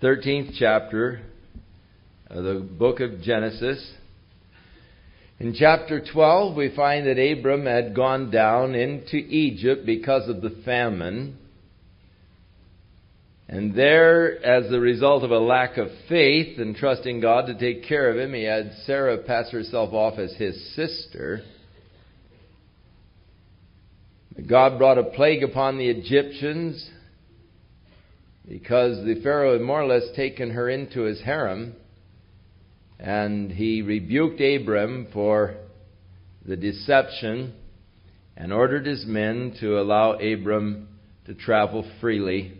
13th chapter of the book of Genesis. In chapter 12, we find that Abram had gone down into Egypt because of the famine. And there, as a result of a lack of faith and trusting God to take care of him, he had Sarah pass herself off as his sister. God brought a plague upon the Egyptians because the Pharaoh had more or less taken her into his harem. And he rebuked Abram for the deception and ordered his men to allow Abram to travel freely.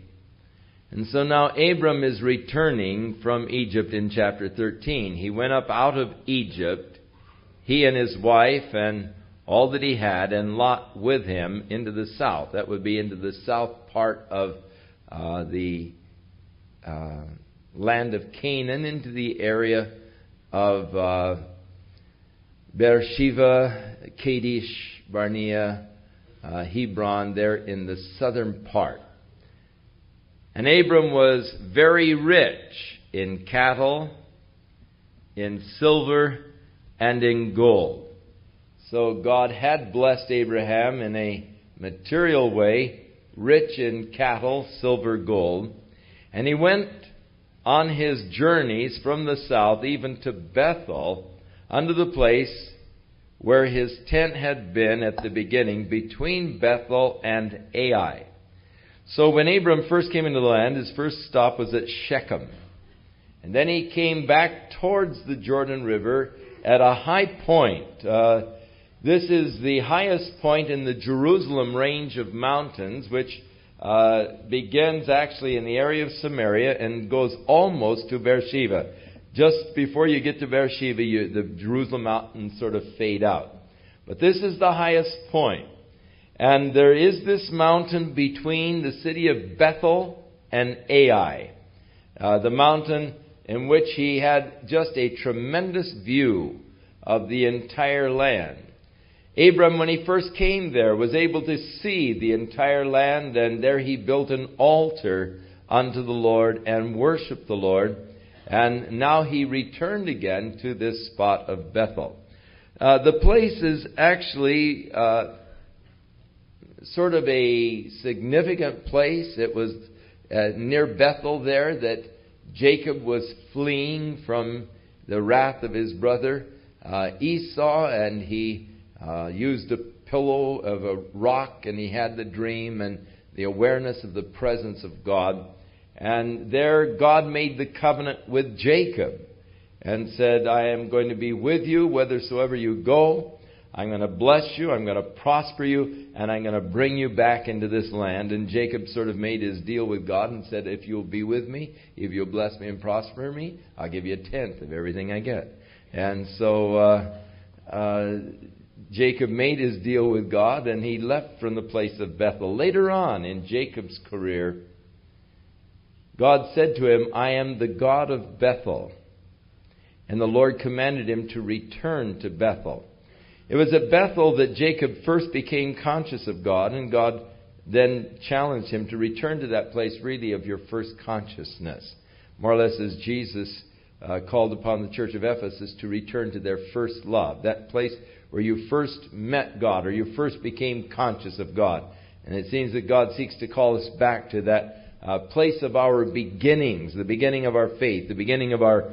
And so now Abram is returning from Egypt in chapter 13. He went up out of Egypt, he and his wife and all that he had, and Lot with him, into the south. That would be into the south part of the land of Canaan, into the area of Beersheba, Kadesh, Barnea, Hebron, there in the southern part. And Abram was very rich in cattle, in silver, and in gold. So God had blessed Abraham in a material way, rich in cattle, silver, gold. And he went on his journeys from the south, even to Bethel, unto the place where his tent had been at the beginning, between Bethel and Ai. So when Abram first came into the land, his first stop was at Shechem. And then he came back towards the Jordan River at a high point. This is the highest point in the Jerusalem range of mountains, which begins actually in the area of Samaria and goes almost to Beersheba. Just before you get to Beersheba, the Jerusalem mountains sort of fade out. But this is the highest point. And there is this mountain between the city of Bethel and Ai. The mountain in which he had just a tremendous view of the entire land. Abram, when he first came there, was able to see the entire land, and there he built an altar unto the Lord and worshiped the Lord. And now he returned again to this spot of Bethel. The place is actually sort of a significant place. It was near Bethel there that Jacob was fleeing from the wrath of his brother Esau, and he used a pillow of a rock, and he had the dream and the awareness of the presence of God. And there God made the covenant with Jacob and said, I am going to be with you whithersoever you go. I'm going to bless you, I'm going to prosper you, and I'm going to bring you back into this land. And Jacob sort of made his deal with God and said, if you'll be with me, if you'll bless me and prosper me, I'll give you 1/10 of everything I get. And so Jacob made his deal with God, and he left from the place of Bethel. Later on in Jacob's career, God said to him, I am the God of Bethel. And the Lord commanded him to return to Bethel. It was at Bethel that Jacob first became conscious of God, and God then challenged him to return to that place really of your first consciousness. More or less as Jesus called upon the church of Ephesus to return to their first love, that place where you first met God, or you first became conscious of God. And it seems that God seeks to call us back to that place of our beginnings, the beginning of our faith, the beginning of our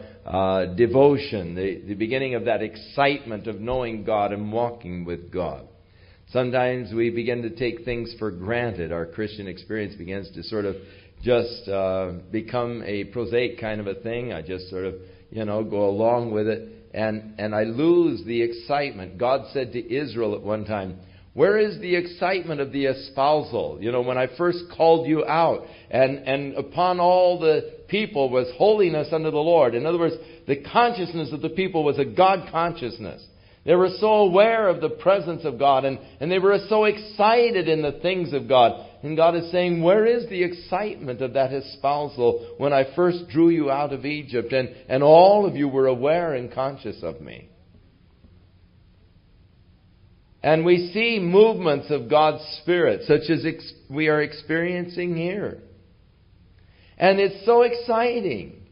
devotion, the beginning of that excitement of knowing God and walking with God. Sometimes we begin to take things for granted. Our Christian experience begins to sort of just become a prosaic kind of a thing. I just sort of, go along with it. And I lose the excitement. God said to Israel at one time, where is the excitement of the espousal? When I first called you out, and upon all the people was holiness unto the Lord. In other words, the consciousness of the people was a God consciousness. They were so aware of the presence of God, and they were so excited in the things of God. And God is saying, where is the excitement of that espousal when I first drew you out of Egypt, and all of you were aware and conscious of me? And we see movements of God's Spirit, such as we are experiencing here. And it's so exciting.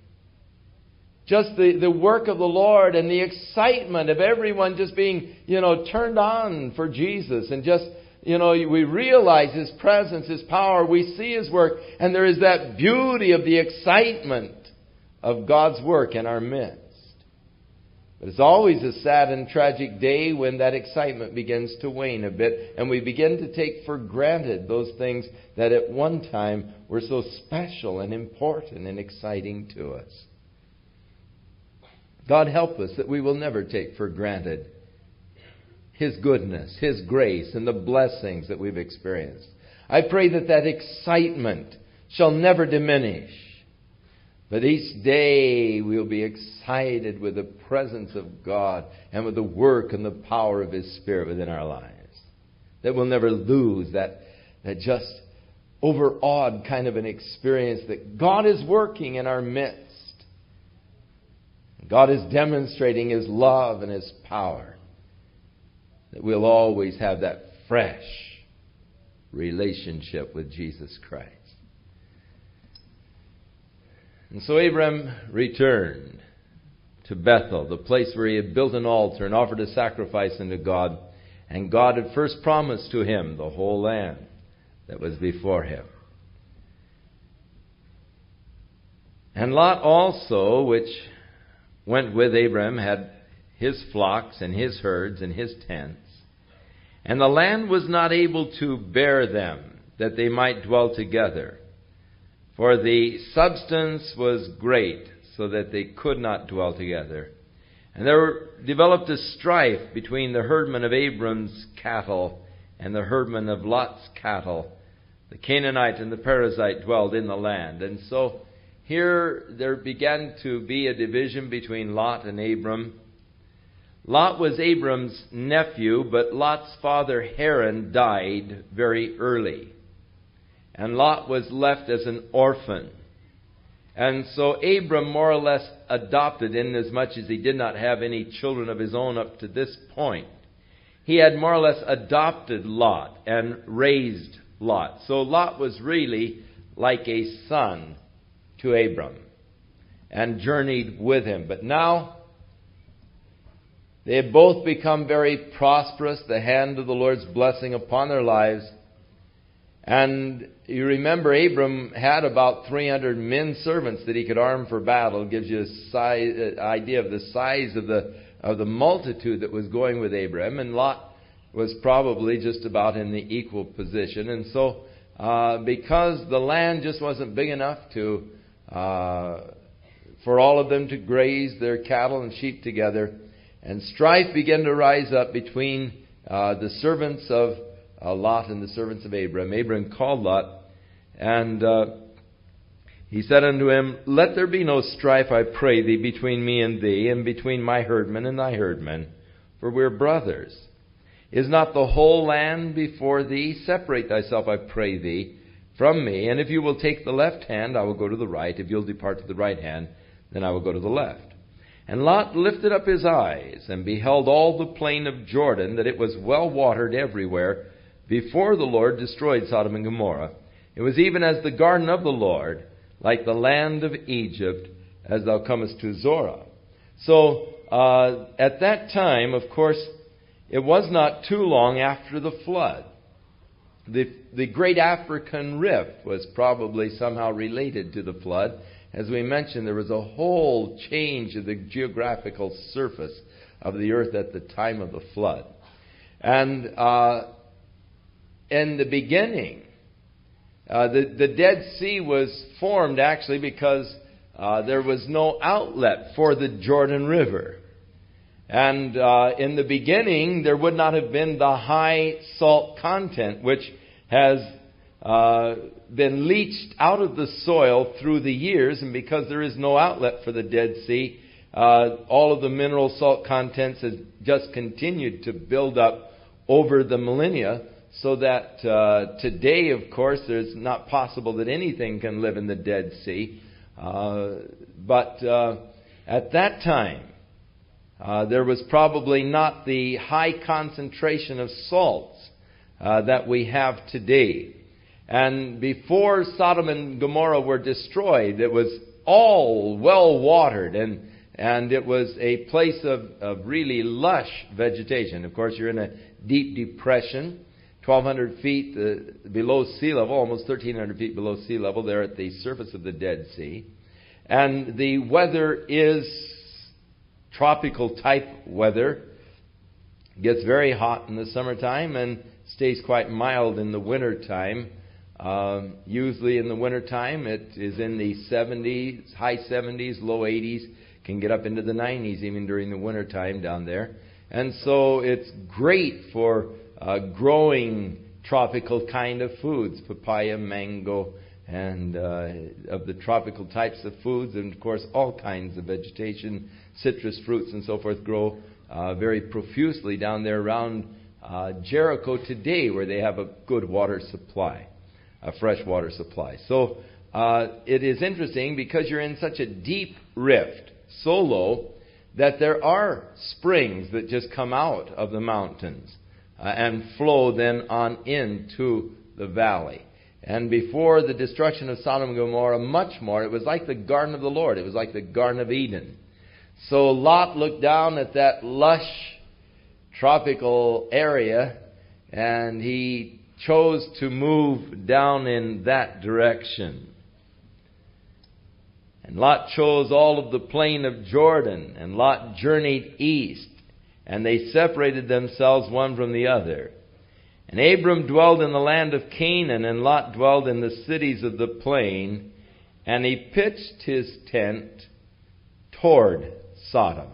Just the work of the Lord and the excitement of everyone just being, turned on for Jesus. And just, we realize His presence, His power. We see His work. And there is that beauty of the excitement of God's work in our midst. But it's always a sad and tragic day when that excitement begins to wane a bit and we begin to take for granted those things that at one time were so special and important and exciting to us. God help us that we will never take for granted His goodness, His grace, and the blessings that we've experienced. I pray that excitement shall never diminish. But each day we'll be excited with the presence of God and with the work and the power of His Spirit within our lives. That we'll never lose that just overawed kind of an experience that God is working in our midst. God is demonstrating His love and His power. That we'll always have that fresh relationship with Jesus Christ. And so Abram returned to Bethel, the place where he had built an altar and offered a sacrifice unto God. And God had first promised to him the whole land that was before him. And Lot also, which went with Abram, had his flocks and his herds and his tents. And the land was not able to bear them, that they might dwell together. For the substance was great, so that they could not dwell together. And there developed a strife between the herdmen of Abram's cattle and the herdmen of Lot's cattle. The Canaanite and the Perizzite dwelled in the land. And so here there began to be a division between Lot and Abram. Lot was Abram's nephew, but Lot's father Haran died very early. And Lot was left as an orphan. And so Abram more or less adopted, in as much as he did not have any children of his own up to this point. He had more or less adopted Lot and raised Lot. So Lot was really like a son to Abram and journeyed with him. But now they have both become very prosperous, the hand of the Lord's blessing upon their lives. And you remember Abram had about 300 men servants that he could arm for battle. It gives you an idea of the size of the multitude that was going with Abram. And Lot was probably just about in the equal position. And so because the land just wasn't big enough for all of them to graze their cattle and sheep together, and strife began to rise up between the servants of Lot and the servants of Abram. Abram called Lot, and he said unto him, Let there be no strife, I pray thee, between me and thee, and between my herdmen and thy herdmen, for we are brothers. Is not the whole land before thee? Separate thyself, I pray thee, from me, and if you will take the left hand, I will go to the right. If you'll depart to the right hand, then I will go to the left. And Lot lifted up his eyes, and beheld all the plain of Jordan, that it was well watered everywhere, before the Lord destroyed Sodom and Gomorrah. It was even as the garden of the Lord, like the land of Egypt, as thou comest to Zorah. So, at that time, of course, it was not too long after the flood. The great African rift was probably somehow related to the flood. As we mentioned, there was a whole change of the geographical surface of the earth at the time of the flood. And in the beginning, the Dead Sea was formed actually because there was no outlet for the Jordan River. And in the beginning, there would not have been the high salt content, which has been leached out of the soil through the years. And because there is no outlet for the Dead Sea, all of the mineral salt contents has just continued to build up over the millennia. So that today, of course, it's not possible that anything can live in the Dead Sea. But at that time, there was probably not the high concentration of salts that we have today. And before Sodom and Gomorrah were destroyed, it was all well watered, and it was a place of really lush vegetation. Of course, you're in a deep depression, 1,200 feet below sea level, almost 1,300 feet below sea level, there at the surface of the Dead Sea. And the weather is tropical type weather. It gets very hot in the summertime and stays quite mild in the wintertime. Usually in the wintertime it is in the 70s, high 70s, low 80s, can get up into the 90s even during the wintertime down there. And so it's great for growing tropical kind of foods, papaya, mango, and of the tropical types of foods, and of course all kinds of vegetation, citrus fruits and so forth grow very profusely down there around Jericho today, where they have a good water supply, a fresh water supply. So it is interesting because you're in such a deep rift, so low, that there are springs that just come out of the mountains and flow then on into the valley. And before the destruction of Sodom and Gomorrah, much more, it was like the Garden of the Lord. It was like the Garden of Eden. So Lot looked down at that lush tropical area, and he chose to move down in that direction. And Lot chose all of the plain of Jordan, and Lot journeyed east, and they separated themselves one from the other. And Abram dwelled in the land of Canaan, and Lot dwelled in the cities of the plain, and he pitched his tent toward Sodom.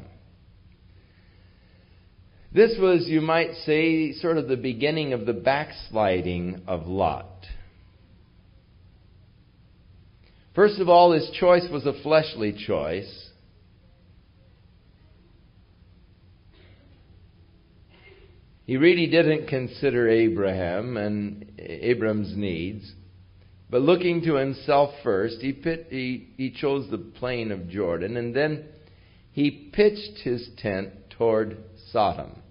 This was, you might say, sort of the beginning of the backsliding of Lot. First of all, his choice was a fleshly choice. He really didn't consider Abraham and Abram's needs. But looking to himself first, he chose the plain of Jordan, and then he pitched his tent toward Sodom.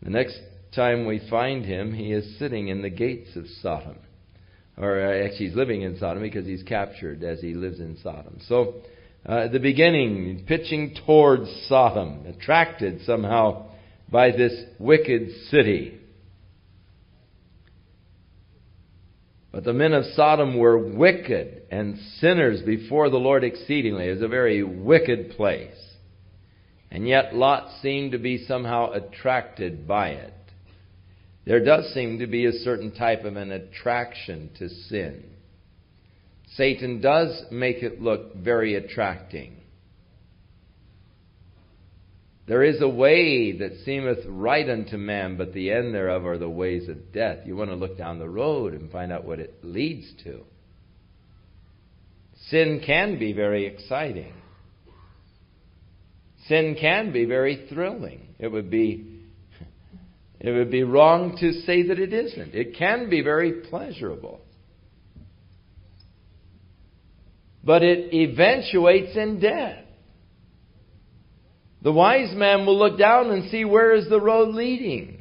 The next time we find him, he is sitting in the gates of Sodom. Or actually, he's living in Sodom because he's captured as he lives in Sodom. So, at the beginning, pitching towards Sodom, attracted somehow by this wicked city. But the men of Sodom were wicked and sinners before the Lord exceedingly. It was a very wicked place. And yet Lot seemed to be somehow attracted by it. There does seem to be a certain type of an attraction to sin. Satan does make it look very attracting. There is a way that seemeth right unto man, but the end thereof are the ways of death. You want to look down the road and find out what it leads to. Sin can be very exciting. Sin can be very thrilling. It would be wrong to say that it isn't. It can be very pleasurable. But it eventuates in death. The wise man will look down and see, where is the road leading?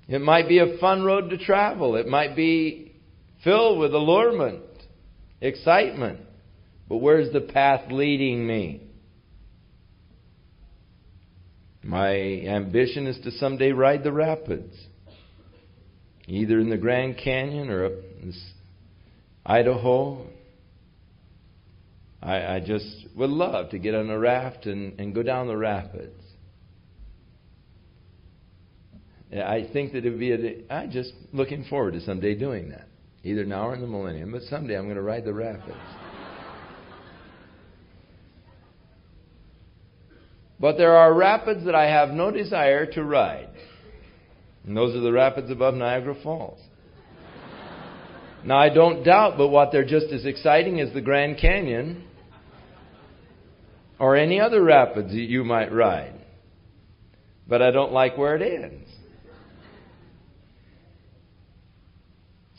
It might be a fun road to travel. It might be filled with allurement, excitement. But where's the path leading me? My ambition is to someday ride the rapids, either in the Grand Canyon or up in Idaho. I just would love to get on a raft and go down the rapids. I think that it would be I'm just looking forward to someday doing that. Either now or in the millennium, but someday I'm going to ride the rapids. But there are rapids that I have no desire to ride. And those are the rapids above Niagara Falls. Now, I don't doubt but what they're just as exciting as the Grand Canyon or any other rapids that you might ride. But I don't like where it ends.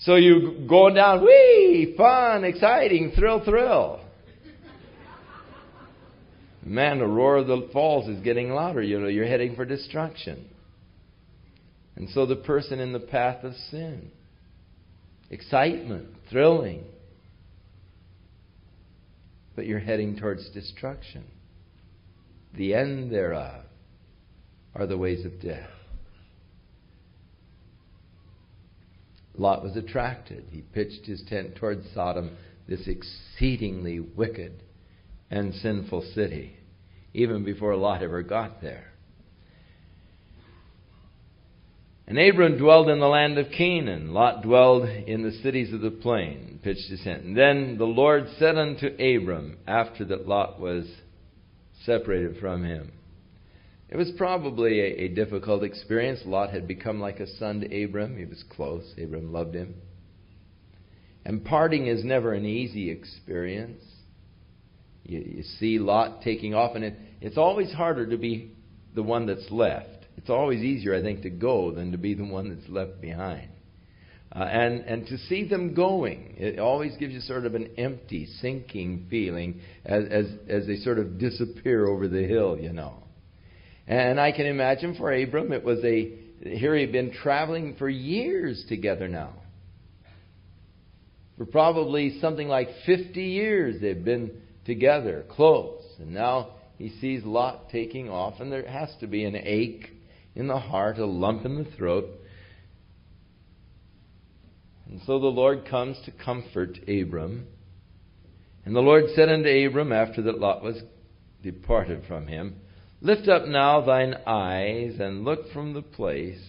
So you going down, whee, fun, exciting, thrill. Man, the roar of the falls is getting louder. You're heading for destruction. And so the person in the path of sin excitement, thrilling. But you're heading towards destruction. The end thereof are the ways of death. Lot was attracted. He pitched his tent towards Sodom, this exceedingly wicked and sinful city, even before Lot ever got there. And Abram dwelled in the land of Canaan. Lot dwelled in the cities of the plain, pitched his tent. And then the Lord said unto Abram, after that Lot was separated from him. It was probably a difficult experience. Lot had become like a son to Abram. He was close. Abram loved him. And parting is never an easy experience. You see Lot taking off, and it's always harder to be the one that's left. It's always easier, I think, to go than to be the one that's left behind. And to see them going, it always gives you sort of an empty, sinking feeling as they sort of disappear over the hill, you know. And I can imagine for Abram, it was here he'd been traveling for years together now. For probably something like 50 years they've been together, close. And now he sees Lot taking off, and there has to be an ache in the heart, a lump in the throat. And so the Lord comes to comfort Abram. And the Lord said unto Abram, after that Lot was departed from him, Lift up now thine eyes, and look from the place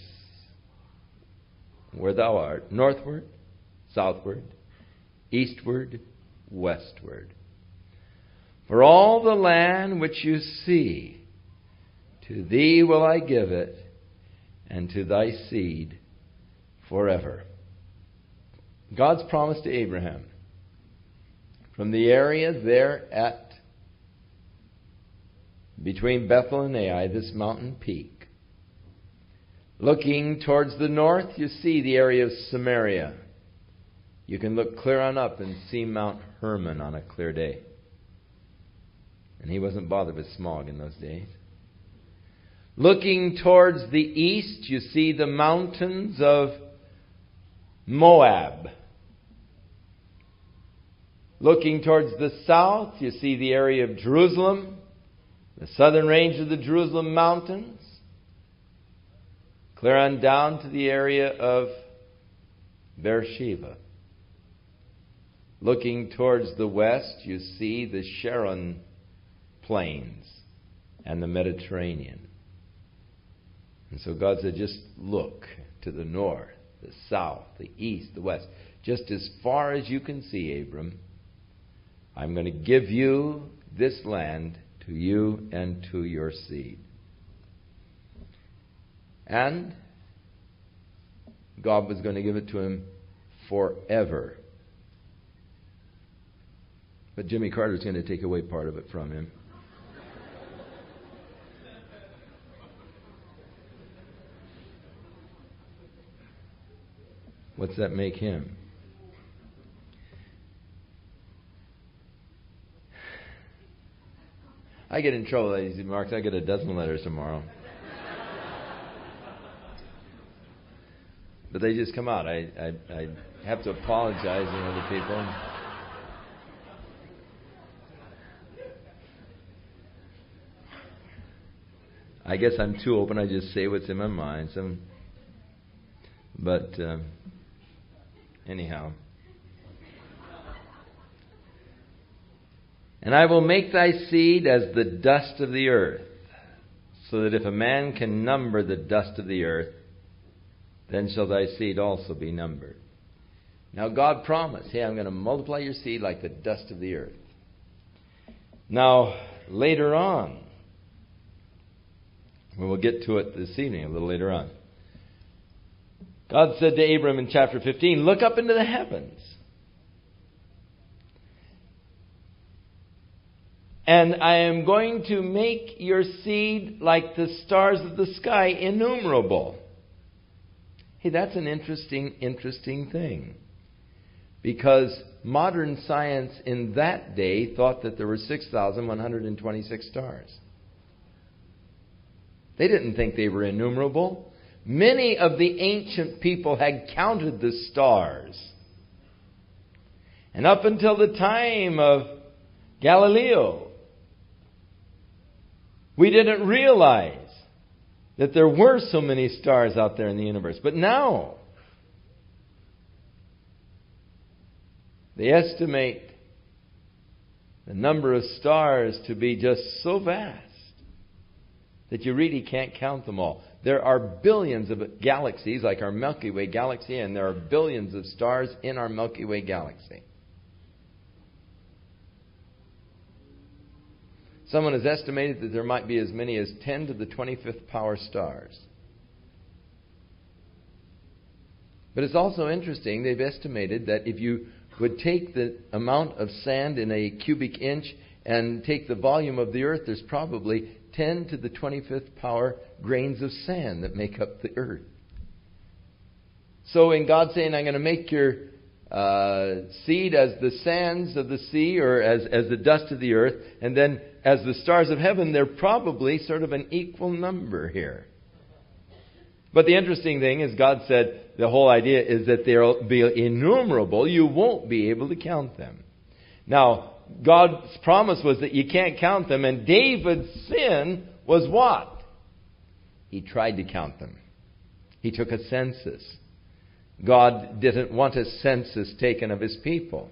where thou art, northward, southward, eastward, westward. For all the land which you see, to thee will I give it, and to thy seed forever. God's promise to Abraham. From the area there at between Bethel and Ai, this mountain peak. Looking towards the north, you see the area of Samaria. You can look clear on up and see Mount Hermon on a clear day. And he wasn't bothered with smog in those days. Looking towards the east, you see the mountains of Moab. Looking towards the south, you see the area of Jerusalem, the southern range of the Jerusalem mountains, clear on down to the area of Beersheba. Looking towards the west, you see the Sharon plains and the Mediterranean. And so God said, just look to the north, the south, the east, the west. Just as far as you can see, Abram, I'm going to give you this land to you and to your seed. And God was going to give it to him forever. But Jimmy Carter's going to take away part of it from him. What's that make him? I get in trouble, ladies and Marks. I get a dozen letters tomorrow. But they just come out. I have to apologize to other people. I guess I'm too open. I just say what's in my mind. But anyhow. And I will make thy seed as the dust of the earth, so that if a man can number the dust of the earth, then shall thy seed also be numbered. Now God promised, hey, I'm going to multiply your seed like the dust of the earth. Now, later on, we will get to it this evening, a little later on. God said to Abram in chapter 15, look up into the heavens. And I am going to make your seed like the stars of the sky, innumerable. Hey, that's an interesting thing. Because modern science in that day thought that there were 6,126 stars. They didn't think they were innumerable. Many of the ancient people had counted the stars And up until the time of Galileo, we didn't realize that there were so many stars out there in the universe. But now, they estimate the number of stars to be just so vast that you really can't count them all. There are billions of galaxies, like our Milky Way galaxy, and there are billions of stars in our Milky Way galaxy. Someone has estimated that there might be as many as 10 to the 25th power stars. But it's also interesting, they've estimated that if you would take the amount of sand in a cubic inch and take the volume of the earth, there's probably 10 to the 25th power grains of sand that make up the earth. So in God saying, I'm going to make your seed as the sands of the sea, or as the dust of the earth, and then as the stars of heaven, they're probably sort of an equal number here. But the interesting thing is, God said the whole idea is that they'll be innumerable. You won't be able to count them. Now, God's promise was that you can't count them, and David's sin was what? He tried to count them. He took a census. God didn't want a census taken of His people,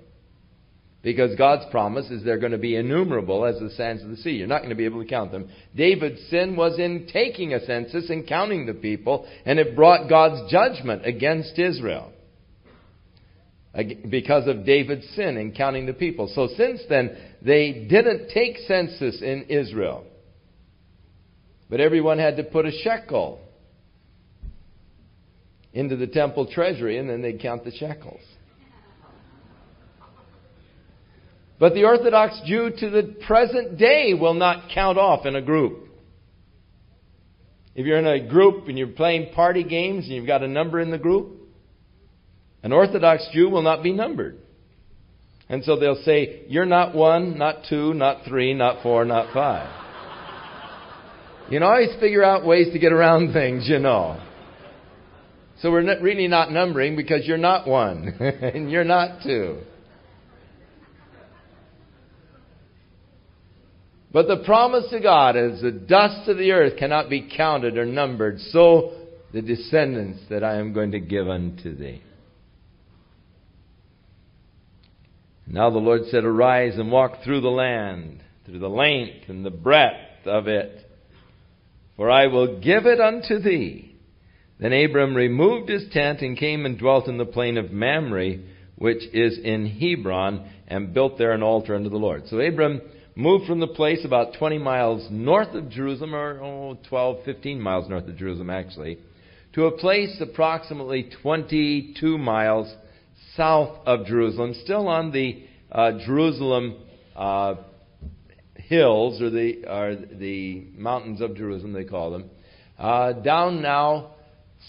because God's promise is they're going to be innumerable as the sands of the sea. You're not going to be able to count them. David's sin was in taking a census and counting the people, and it brought God's judgment against Israel because of David's sin in counting the people. So since then, they didn't take census in Israel, but everyone had to put a shekel into the temple treasury, and then they'd count the shekels. But the Orthodox Jew to the present day will not count off in a group. If you're in a group and you're playing party games and you've got a number in the group, an Orthodox Jew will not be numbered. And so they'll say, you're not 1, not 2, not 3, not 4, not 5. You know, I always figure out ways to get around things, you know. So we're really not numbering because you're not 1 and you're not 2. But the promise of God is the dust of the earth cannot be counted or numbered, so the descendants that I am going to give unto thee. Now the Lord said, arise and walk through the land, through the length and the breadth of it, for I will give it unto thee. Then Abram removed his tent and came and dwelt in the plain of Mamre, which is in Hebron, and built there an altar unto the Lord. So Abram moved from the place about 20 miles north of Jerusalem, or 12, 15 miles north of Jerusalem actually, to a place approximately 22 miles south of Jerusalem, still on the Jerusalem hills, or the mountains of Jerusalem, they call them, down now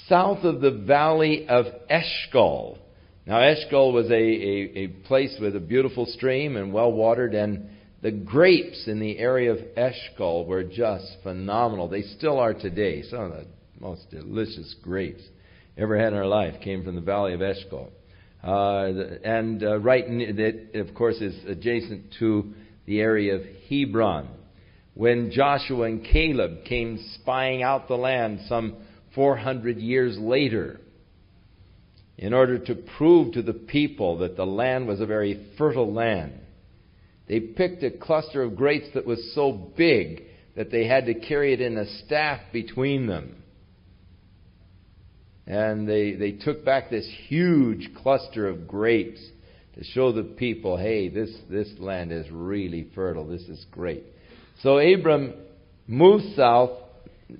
south of the valley of Eshcol. Now Eshcol was a place with a beautiful stream and well watered, and the grapes in the area of Eshcol were just phenomenal. They still are today. Some of the most delicious grapes ever had in our life came from the valley of Eshcol. Right, it, of course, is adjacent to the area of Hebron. When Joshua and Caleb came spying out the land some 400 years later, in order to prove to the people that the land was a very fertile land, they picked a cluster of grapes that was so big that they had to carry it in a staff between them. And they took back this huge cluster of grapes to show the people, hey, this land is really fertile. This is great. So Abram moved south,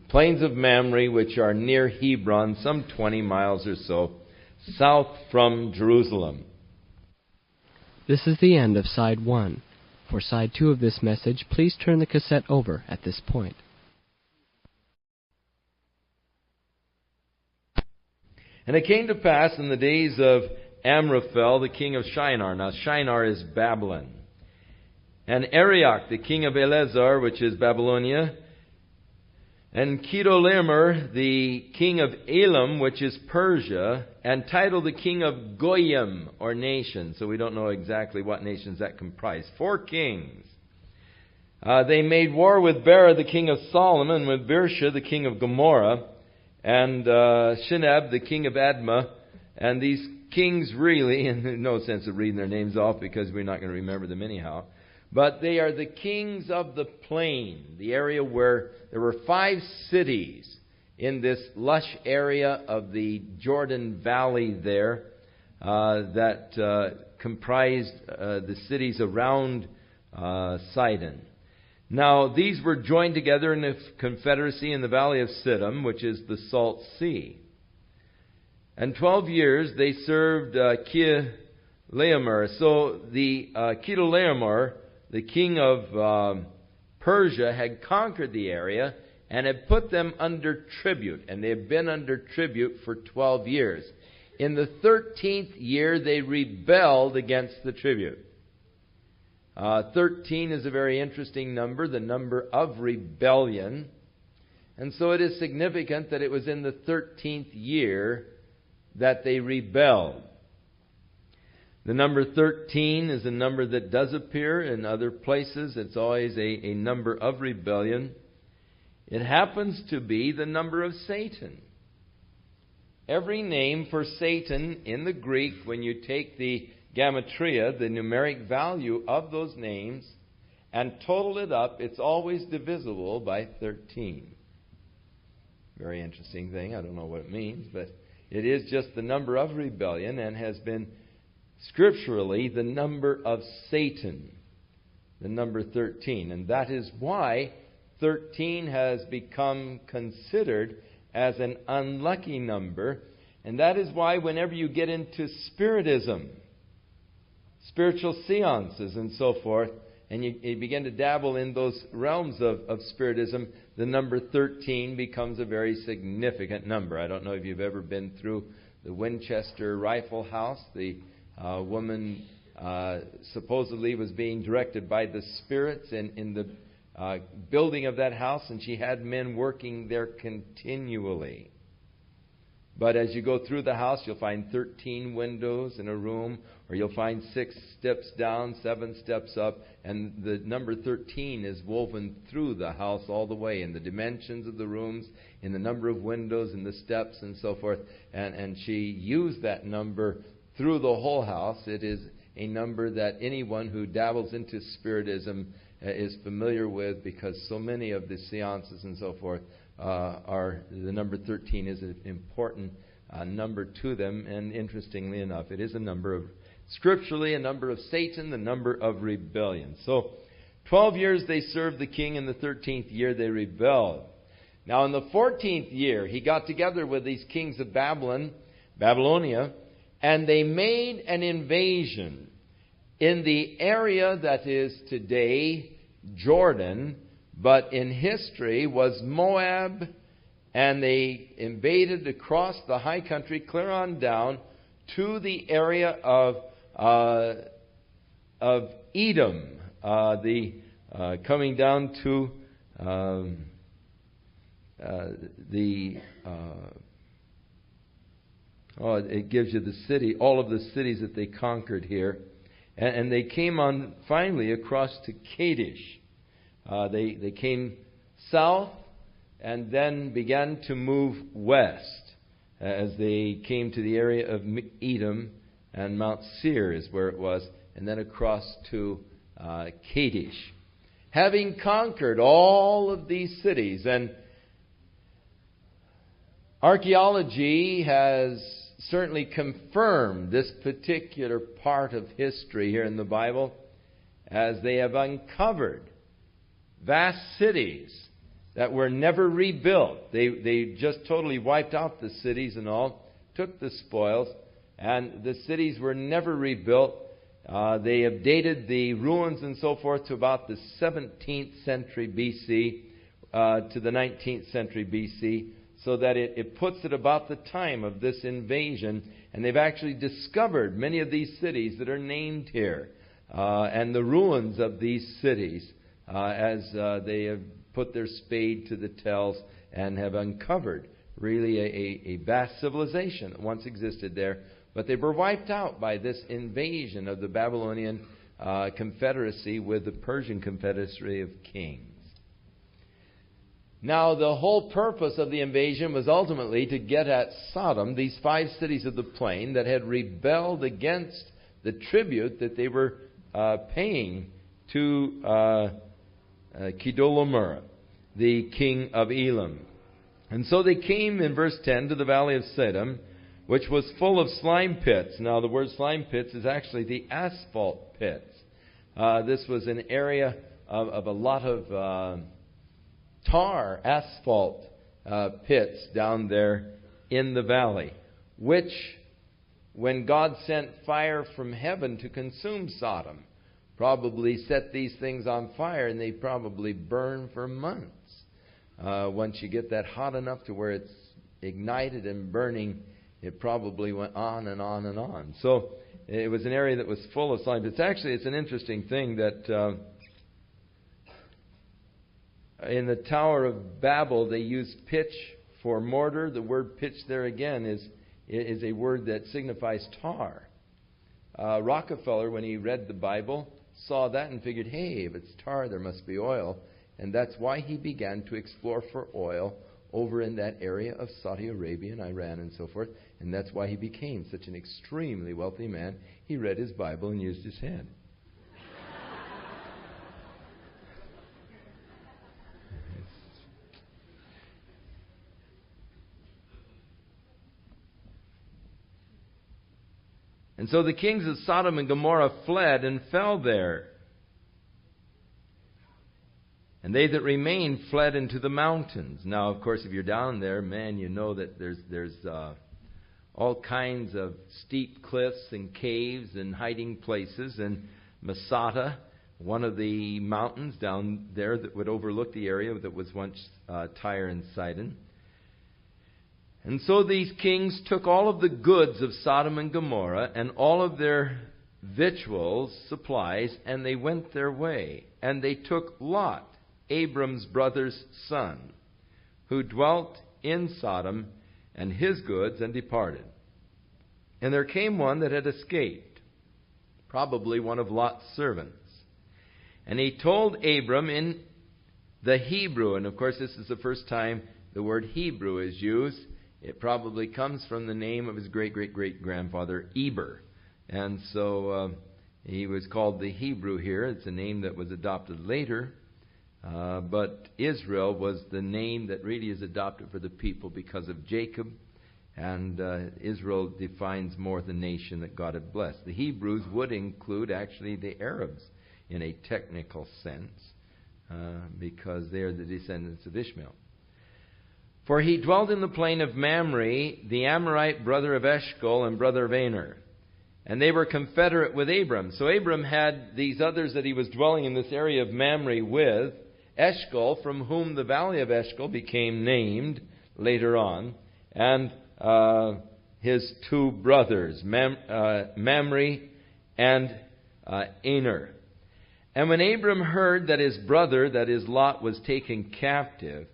plains of Mamre, which are near Hebron, some 20 miles or so, south from Jerusalem. This is the end of Side 1. For Side 2 of this message, please turn the cassette over at this point. And it came to pass in the days of Amraphel, the king of Shinar. Now Shinar is Babylon. And Arioch, the king of Elazar, which is Babylonia, And Chedorlaomer, the king of Elam, which is Persia, and Tidal, the king of Goyim, or nation. So we don't know exactly what nations that comprise. 4 kings. They made war with Bera, the king of Solomon, with Birsha, the king of Gomorrah, and Shinab, the king of Admah. And these kings really, and there's no sense of reading their names off because we're not going to remember them anyhow, but they are the kings of the plain, the area where there were 5 cities in this lush area of the Jordan Valley there that comprised the cities around Sidon. Now, these were joined together in a confederacy in the valley of Siddim, which is the Salt Sea. And 12 years they served Chedorlaomer. So the Chedorlaomer, the king of Persia, had conquered the area and had put them under tribute. And they had been under tribute for 12 years. In the 13th year, they rebelled against the tribute. 13 is a very interesting number, the number of rebellion. And so it is significant that it was in the 13th year that they rebelled. The number 13 is a number that does appear in other places. It's always a number of rebellion. It happens to be the number of Satan. Every name for Satan in the Greek, when you take the gematria, the numeric value of those names, and total it up, it's always divisible by 13. Very interesting thing. I don't know what it means, but it is just the number of rebellion and has been scripturally the number of Satan, the number 13. And that is why 13 has become considered as an unlucky number. And that is why whenever you get into Spiritism, spiritual seances and so forth, and you begin to dabble in those realms of Spiritism, the number 13 becomes a very significant number. I don't know if you've ever been through the Winchester Rifle House. The woman supposedly was being directed by the spirits in the building of that house, and she had men working there continually. But as you go through the house, you'll find 13 windows in a room, or you'll find 6 steps down, 7 steps up, and the number 13 is woven through the house all the way, in the dimensions of the rooms, in the number of windows, in the steps, and so forth. And she used that number through the whole house. It is a number that anyone who dabbles into Spiritism is familiar with, because so many of the seances and so forth are the number 13 is an important number to them. And interestingly enough, it is a number of, scripturally, a number of Satan, the number of rebellion. So 12 years they served the king. In the 13th year they rebelled. Now in the 14th year he got together with these kings of Babylonia, and they made an invasion in the area that is today Jordan, but in history was Moab, and they invaded across the high country, clear on down to the area of Edom, coming down to it gives you the city, all of the cities that they conquered here, and they came on finally across to Kadesh. They came south and then began to move west as they came to the area of Edom, and Mount Seir is where it was, and then across to Kadesh. Having conquered all of these cities, and archaeology has certainly confirmed this particular part of history here in the Bible, as they have uncovered vast cities that were never rebuilt. They just totally wiped out the cities and all, took the spoils, and the cities were never rebuilt. They have dated the ruins and so forth to about the 17th century BC to the 19th century BC, so that it puts it about the time of this invasion. And they've actually discovered many of these cities that are named here, and the ruins of these cities, as they have put their spade to the tells and have uncovered really a vast civilization that once existed there. But they were wiped out by this invasion of the Babylonian confederacy with the Persian confederacy of kings. Now, the whole purpose of the invasion was ultimately to get at Sodom, these 5 cities of the plain that had rebelled against the tribute that they were paying to Chedorlaomer, the king of Elam. And so they came, in verse 10, to the valley of Siddim, which was full of slime pits. Now, the word slime pits is actually the asphalt pits. This was an area of a lot of tar, asphalt pits down there in the valley, which, when God sent fire from heaven to consume Sodom, probably set these things on fire, and they probably burned for months. Once you get that hot enough to where it's ignited and burning, it probably went on and on and on. So it was an area that was full of slime. It's an interesting thing that in the Tower of Babel they used pitch for mortar. The word pitch there again is a word that signifies tar. Rockefeller, when he read the Bible, saw that and figured, hey, if it's tar, there must be oil. And that's why he began to explore for oil over in that area of Saudi Arabia and Iran and so forth. And that's why he became such an extremely wealthy man. He read his Bible and used his head. And so the kings of Sodom and Gomorrah fled and fell there. And they that remained fled into the mountains. Now, of course, if you're down there, man, you know that there's all kinds of steep cliffs and caves and hiding places. And Masada, one of the mountains down there that would overlook the area that was once Tyre and Sidon. And so these kings took all of the goods of Sodom and Gomorrah and all of their victuals, supplies, and they went their way. And they took Lot, Abram's brother's son, who dwelt in Sodom, and his goods, and departed. And there came one that had escaped, probably one of Lot's servants. And he told Abram in the Hebrew, and of course this is the first time the word Hebrew is used. It probably comes from the name of his great-great-great-grandfather, Eber. And so he was called the Hebrew here. It's a name that was adopted later. But Israel was the name that really is adopted for the people because of Jacob. And Israel defines more the nation that God had blessed. The Hebrews would include actually the Arabs in a technical sense because they are the descendants of Ishmael. For he dwelt in the plain of Mamre, the Amorite, brother of Eshcol and brother of Aner. And they were confederate with Abram. So Abram had these others that he was dwelling in this area of Mamre with. Eshcol, from whom the valley of Eshcol became named later on. And his 2 brothers, Mamre and Aner. And when Abram heard that his brother, that is Lot, was taken captive,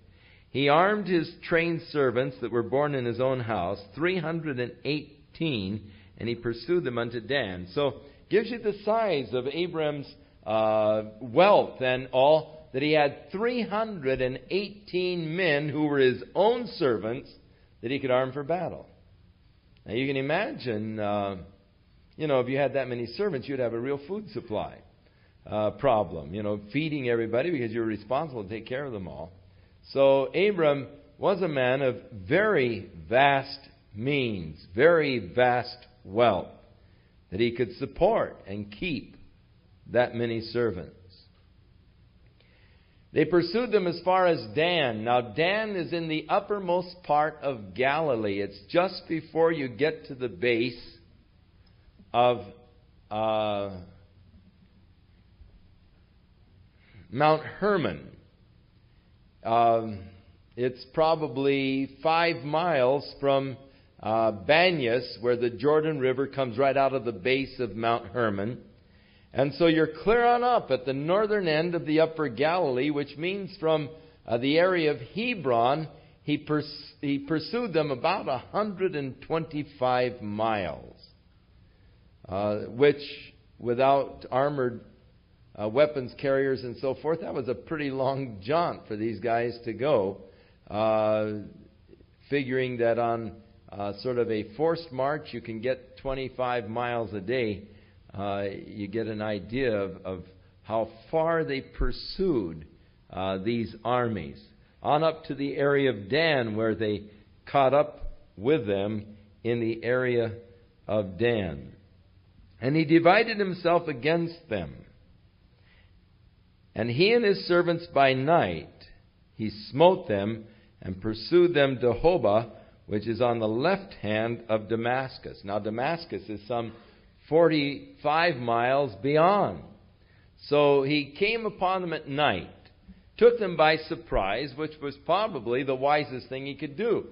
he armed his trained servants that were born in his own house, 318, and he pursued them unto Dan. So, gives you the size of Abram's wealth and all, that he had 318 men who were his own servants that he could arm for battle. Now, you can imagine, if you had that many servants, you'd have a real food supply problem. Feeding everybody because you're responsible to take care of them all. So Abram was a man of very vast means, very vast wealth, that he could support and keep that many servants. They pursued them as far as Dan. Now Dan is in the uppermost part of Galilee. It's just before you get to the base of Mount Hermon. It's probably 5 miles from Banyas, where the Jordan River comes right out of the base of Mount Hermon. And so you're clear on up at the northern end of the upper Galilee, which means from the area of Hebron, he pursued them about 125 miles, which, without armored weapons carriers and so forth, that was a pretty long jaunt for these guys to go, figuring that on sort of a forced march you can get 25 miles a day. You get an idea of how far they pursued these armies, on up to the area of Dan, where they caught up with them in the area of Dan. And he divided himself against them. And he and his servants by night, he smote them and pursued them to Hobah, which is on the left hand of Damascus. Now Damascus is some 45 miles beyond. So he came upon them at night, took them by surprise, which was probably the wisest thing he could do,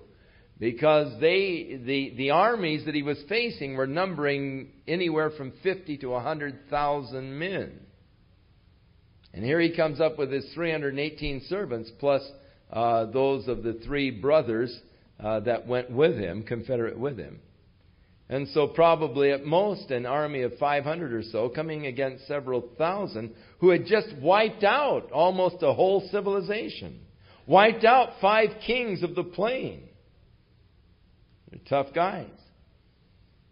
because the armies that he was facing were numbering anywhere from 50 to 100,000 men. And here he comes up with his 318 servants, plus those of the three brothers that went with him, confederate with him. And so probably at most an army of 500 or so, coming against several thousand, who had just wiped out almost a whole civilization. Wiped out 5 kings of the plain. They're tough guys.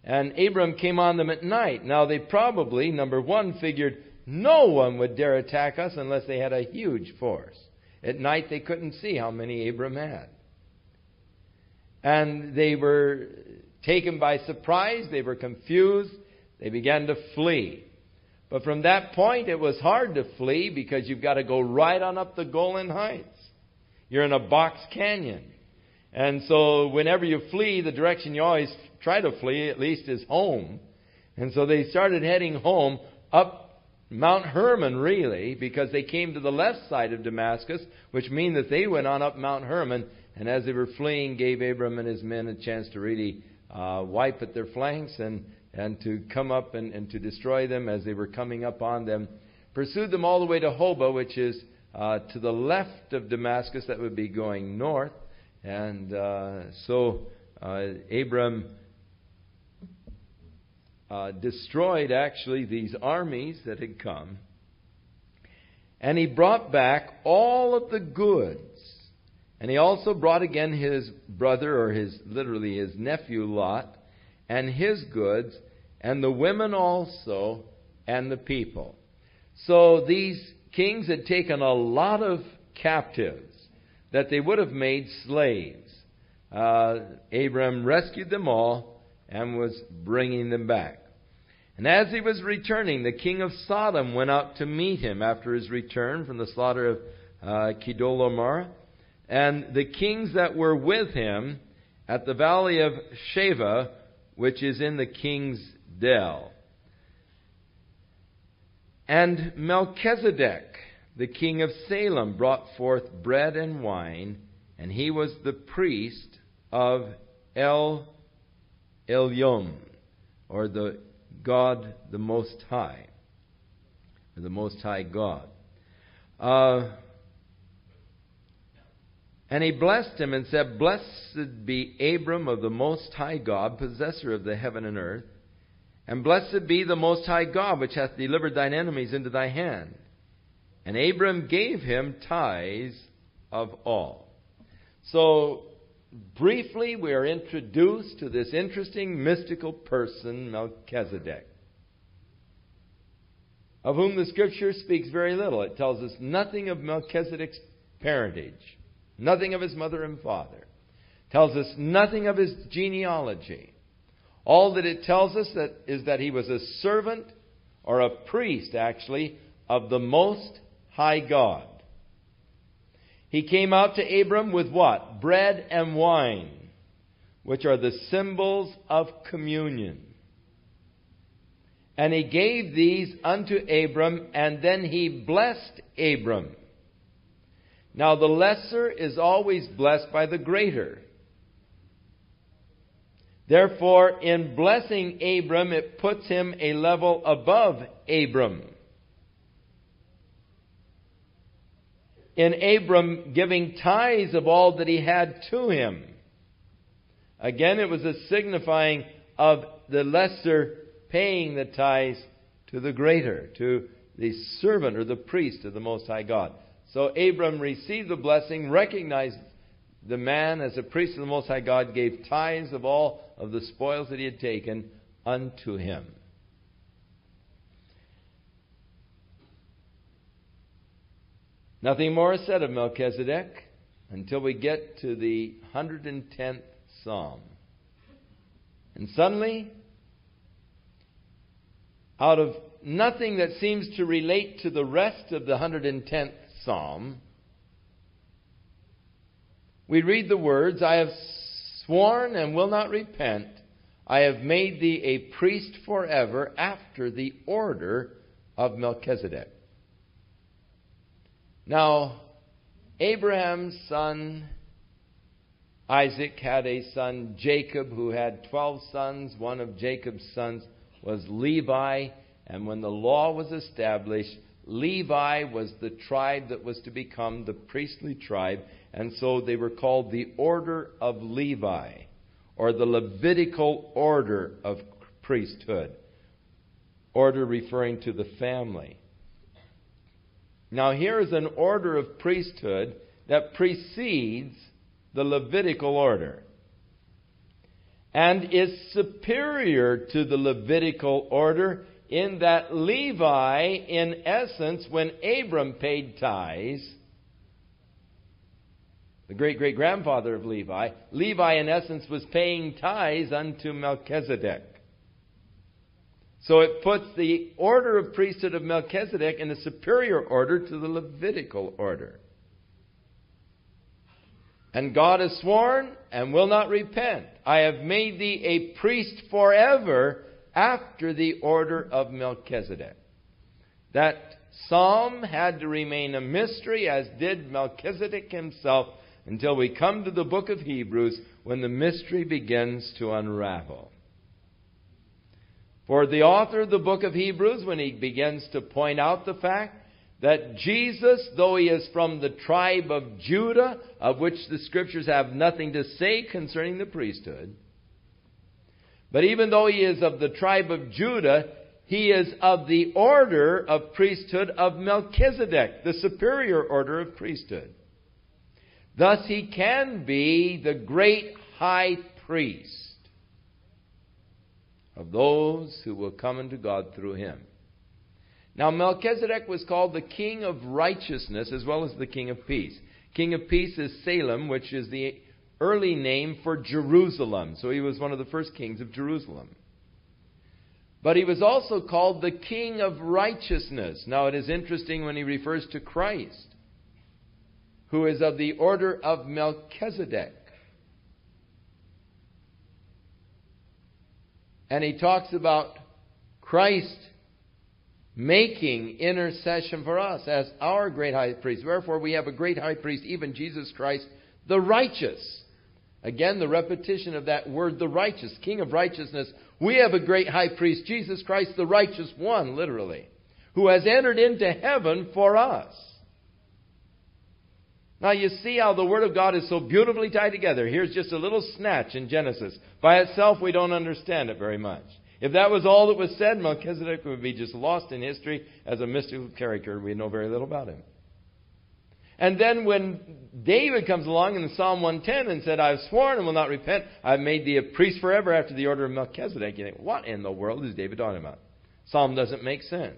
And Abram came on them at night. Now they probably, number one, figured no one would dare attack us unless they had a huge force. At night they couldn't see how many Abram had. And they were taken by surprise. They were confused. They began to flee. But from that point, it was hard to flee because you've got to go right on up the Golan Heights. You're in a box canyon. And so whenever you flee, the direction you always try to flee, at least, is home. And so they started heading home up Mount Hermon, really, because they came to the left side of Damascus, which means that they went on up Mount Hermon. And as they were fleeing, gave Abram and his men a chance to really wipe at their flanks and to come up and to destroy them as they were coming up on them. Pursued them all the way to Hobah, which is to the left of Damascus. That would be going north. And so Abram destroyed actually these armies that had come. And he brought back all of the goods. And he also brought again his brother, or literally his nephew Lot, and his goods, and the women also, and the people. So these kings had taken a lot of captives that they would have made slaves. Abram rescued them all and was bringing them back. And as he was returning, the king of Sodom went out to meet him after his return from the slaughter of Kedorlaomer. And the kings that were with him at the valley of Shaveh, which is in the king's dell. And Melchizedek, the king of Salem, brought forth bread and wine, and he was the priest of El Elyon, or the God the Most High, or the Most High God. And he blessed him and said, Blessed be Abram of the Most High God, possessor of the heaven and earth. And blessed be the Most High God, which hath delivered thine enemies into thy hand. And Abram gave him tithes of all. So, briefly, we are introduced to this interesting mystical person, Melchizedek, of whom the Scripture speaks very little. It tells us nothing of Melchizedek's parentage. Nothing of his mother and father. Tells us nothing of his genealogy. All that it tells us is that he was a servant, or a priest, actually, of the Most High God. He came out to Abram with what? Bread and wine, which are the symbols of communion. And he gave these unto Abram, and then he blessed Abram. Now, the lesser is always blessed by the greater. Therefore, in blessing Abram, it puts him a level above Abram. in Abram giving tithes of all that he had to him. Again, it was a signifying of the lesser paying the tithes to the greater, to the servant or the priest of the Most High God. So Abram received the blessing, recognized the man as a priest of the Most High God, gave tithes of all of the spoils that he had taken unto him. Nothing more is said of Melchizedek until we get to the 110th Psalm. And suddenly, out of nothing that seems to relate to the rest of the 110th Psalm, we read the words, I have sworn and will not repent. I have made thee a priest forever after the order of Melchizedek. Now, Abraham's son Isaac had a son, Jacob, who had 12 sons. One of Jacob's sons was Levi. And when the law was established, Levi was the tribe that was to become the priestly tribe. And so they were called the order of Levi, or the Levitical order of priesthood. Order referring to the family. Now here is an order of priesthood that precedes the Levitical order and is superior to the Levitical order in that Levi, in essence, when Abram paid tithes, the great-great-grandfather of Levi, Levi in essence was paying tithes unto Melchizedek. So it puts the order of priesthood of Melchizedek in a superior order to the Levitical order. And God has sworn and will not repent. I have made thee a priest forever after the order of Melchizedek. That psalm had to remain a mystery, as did Melchizedek himself, until we come to the book of Hebrews, when the mystery begins to unravel. For the author of the book of Hebrews, when he begins to point out the fact that Jesus, though he is from the tribe of Judah, of which the Scriptures have nothing to say concerning the priesthood, but even though he is of the tribe of Judah, he is of the order of priesthood of Melchizedek, the superior order of priesthood. Thus he can be the great high priest of those who will come unto God through him. Now Melchizedek was called the King of Righteousness as well as the King of Peace. King of Peace is Salem, which is the early name for Jerusalem. So he was one of the first kings of Jerusalem. But he was also called the King of Righteousness. Now it is interesting when he refers to Christ, who is of the order of Melchizedek. And he talks about Christ making intercession for us as our great high priest. Wherefore we have a great high priest, even Jesus Christ, the righteous. Again, the repetition of that word, the righteous, King of righteousness. We have a great high priest, Jesus Christ, the righteous one, literally, who has entered into heaven for us. Now you see how the Word of God is so beautifully tied together. Here's just a little snatch in Genesis. By itself, we don't understand it very much. If that was all that was said, Melchizedek would be just lost in history as a mystical character. We know very little about him. And then when David comes along in Psalm 110 and said, I have sworn and will not repent, I have made thee a priest forever after the order of Melchizedek, you think, what in the world is David talking about? Psalm doesn't make sense.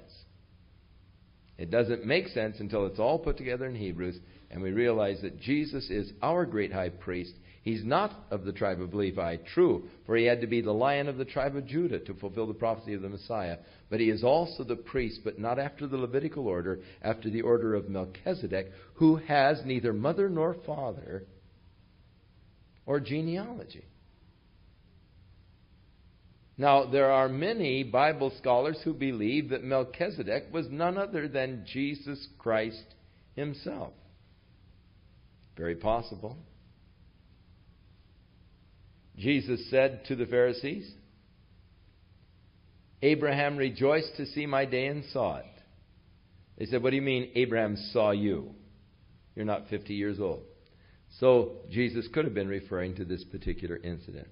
It doesn't make sense until it's all put together in Hebrews and we realize that Jesus is our great high priest. He's not of the tribe of Levi, true, for he had to be the Lion of the tribe of Judah to fulfill the prophecy of the Messiah. But he is also the priest, but not after the Levitical order, after the order of Melchizedek, who has neither mother nor father or genealogy. Now, there are many Bible scholars who believe that Melchizedek was none other than Jesus Christ himself. Very possible. Jesus said to the Pharisees, Abraham rejoiced to see my day and saw it. They said, what do you mean Abraham saw you? You're not 50 years old. So Jesus could have been referring to this particular incident.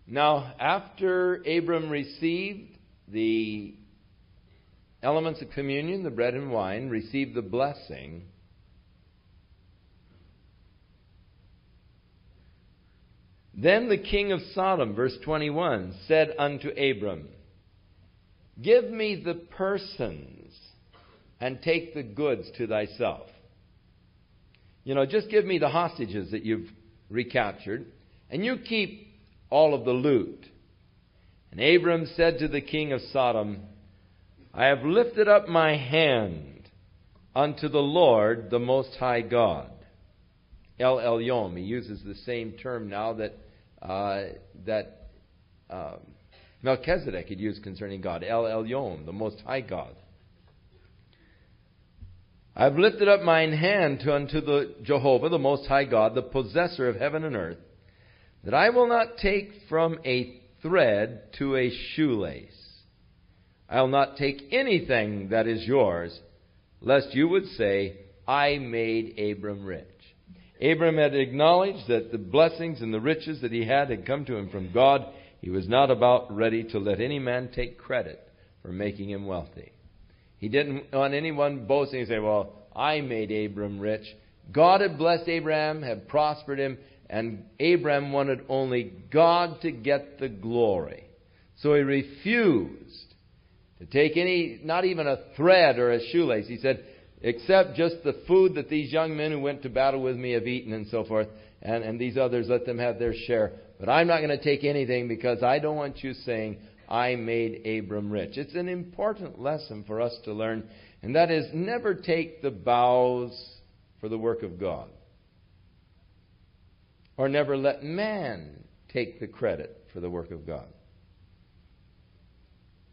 Now, after Abram received the elements of communion, the bread and wine, received the blessing, then the king of Sodom, verse 21, said unto Abram, Give me the persons and take the goods to thyself. Just give me the hostages that you've recaptured, and you keep all of the loot. And Abram said to the king of Sodom, I have lifted up my hand unto the Lord, the Most High God. El Elyon. He uses the same term now that Melchizedek had used concerning God. El Elyon, the Most High God. I have lifted up mine hand unto the Jehovah, the Most High God, the possessor of heaven and earth, that I will not take from a thread to a shoelace. I will not take anything that is yours, lest you would say, I made Abram rich. Abram had acknowledged that the blessings and the riches that he had come to him from God. He was not about ready to let any man take credit for making him wealthy. He didn't want anyone boasting and say, well, I made Abram rich. God had blessed Abraham, had prospered him, and Abraham wanted only God to get the glory. So he refused to take any, not even a thread or a shoelace. He said, except just the food that these young men who went to battle with me have eaten and so forth, and these others, let them have their share. But I'm not going to take anything because I don't want you saying, I made Abram rich. It's an important lesson for us to learn, and that is never take the vows for the work of God. Or never let man take the credit for the work of God.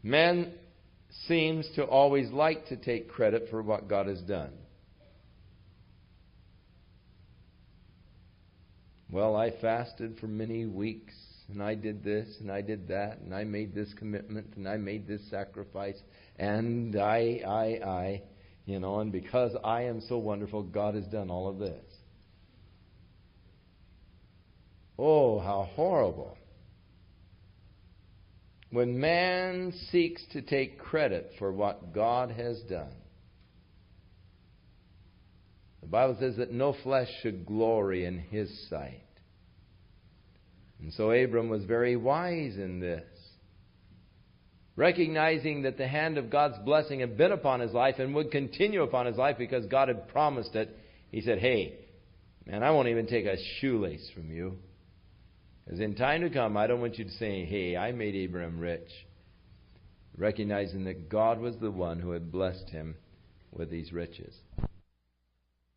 Man seems to always like to take credit for what God has done. Well, I fasted for many weeks, and I did this, and I did that, and I made this commitment, and I made this sacrifice, and I, and because I am so wonderful, God has done all of this. Oh, how horrible. When man seeks to take credit for what God has done. The Bible says that no flesh should glory in his sight. And so Abram was very wise in this. Recognizing that the hand of God's blessing had been upon his life and would continue upon his life because God had promised it, he said, hey, man, I won't even take a shoelace from you. Because in time to come, I don't want you to say, hey, I made Abraham rich. Recognizing that God was the one who had blessed him with these riches.